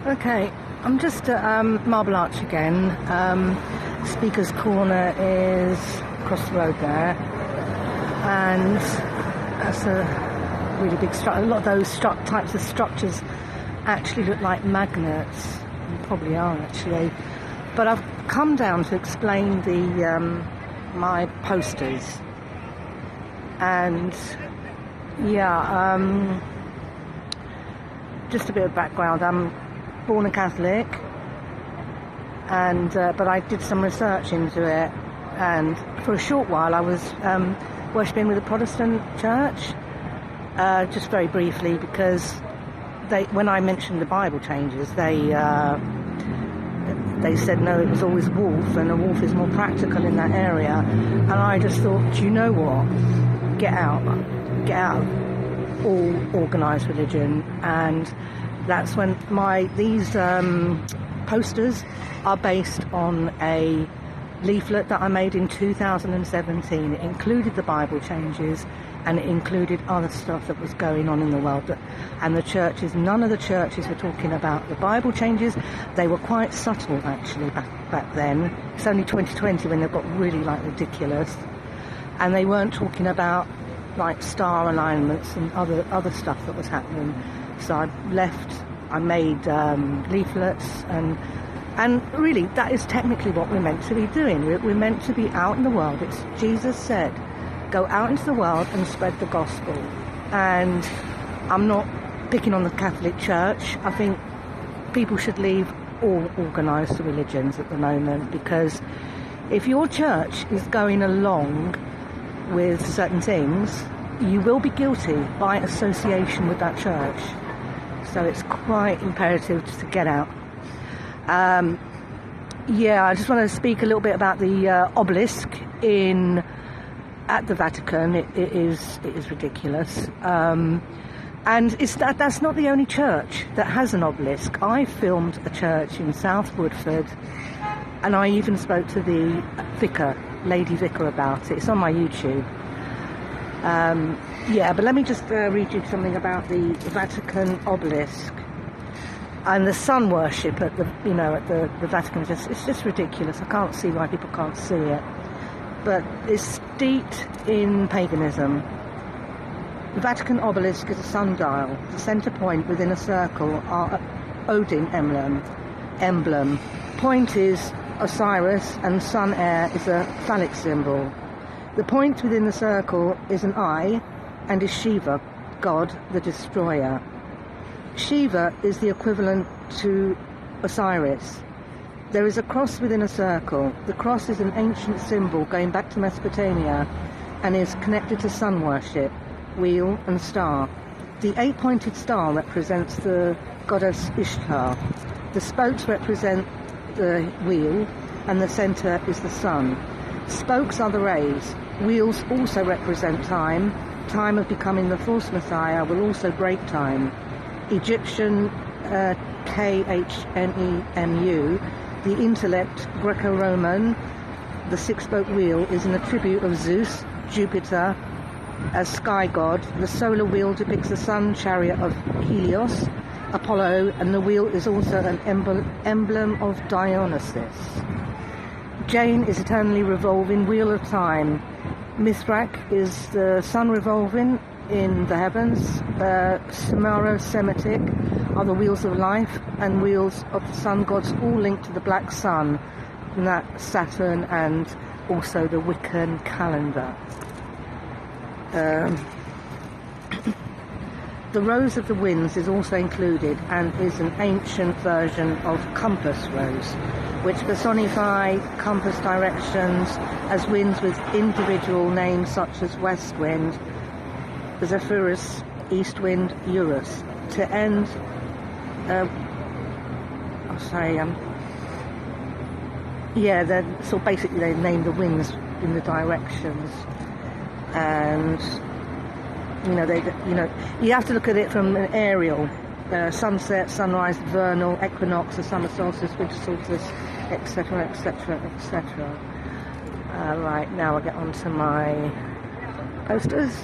Okay, I'm just at Marble Arch again. Speaker's Corner is across the road there, and that's a really big structure. A lot of those types of structures actually look like magnets, and probably are actually. But I've come down to explain my posters, and just a bit of background. I'm born a Catholic, and but I did some research into it, and for a short while I was worshipping with a Protestant church, just very briefly, because when I mentioned the Bible changes, they said no, it was always a wolf, and a wolf is more practical in that area. And I just thought, do you know what? Get out of all organised religion. And that's when these posters are based on a leaflet that I made in 2017. It included the Bible changes, and it included other stuff that was going on in the world. And the churches, none of the churches were talking about the Bible changes. They were quite subtle, actually, back then. It's only 2020 when they've got really, ridiculous. And they weren't talking about, star alignments and other stuff that was happening. So I made leaflets, and really, that is technically what we're meant to be doing. We're meant to be out in the world. Jesus said, go out into the world and spread the gospel. And I'm not picking on the Catholic Church. I think people should leave all organised religions at the moment, because if your church is going along with certain things, you will be guilty by association with that church. So it's quite imperative to get out. I just want to speak a little bit about the obelisk at the Vatican. It is ridiculous, and that's not the only church that has an obelisk. I filmed a church in South Woodford, and I even spoke to the Lady Vicar, about it. It's on my YouTube. But let me just read you something about the Vatican Obelisk and the sun worship at the Vatican. It's just ridiculous. I can't see why people can't see it. But it's steeped in paganism. The Vatican Obelisk is a sundial. The centre point within a circle are Odin emblem. Point is Osiris, and sun air is a phallic symbol. The point within the circle is an eye, and is Shiva God, the destroyer. Shiva is the equivalent to Osiris. There is a cross within a circle. The cross is an ancient symbol going back to Mesopotamia, and is connected to sun worship, wheel and star. The 8-pointed star represents the Goddess Ishtar. The spokes represent the wheel, and the centre is the sun. Spokes are the rays. Wheels also represent time. Time of becoming the false Messiah will also break time. Egyptian Khnemu, the intellect, Graeco Roman, the 6-spoke wheel is an attribute of Zeus, Jupiter, as sky god. The solar wheel depicts the sun chariot of Helios, Apollo, and the wheel is also an emblem of Dionysus. Jane is eternally revolving wheel of time. Mithrak is the sun revolving in the heavens. Semitic are the wheels of life, and wheels of the sun gods, all linked to the black sun, and that Saturn, and also the Wiccan calendar. The Rose of the Winds is also included, and is an ancient version of compass rose, which personify compass directions as winds with individual names such as west wind, Zephyrus, east wind, Eurus. To end, so basically they name the winds in the directions, and you have to look at it from an aerial, sunset, sunrise, vernal, equinox, the summer solstice, winter solstice, etc., etc., etc. Right, now I'll get on to my posters.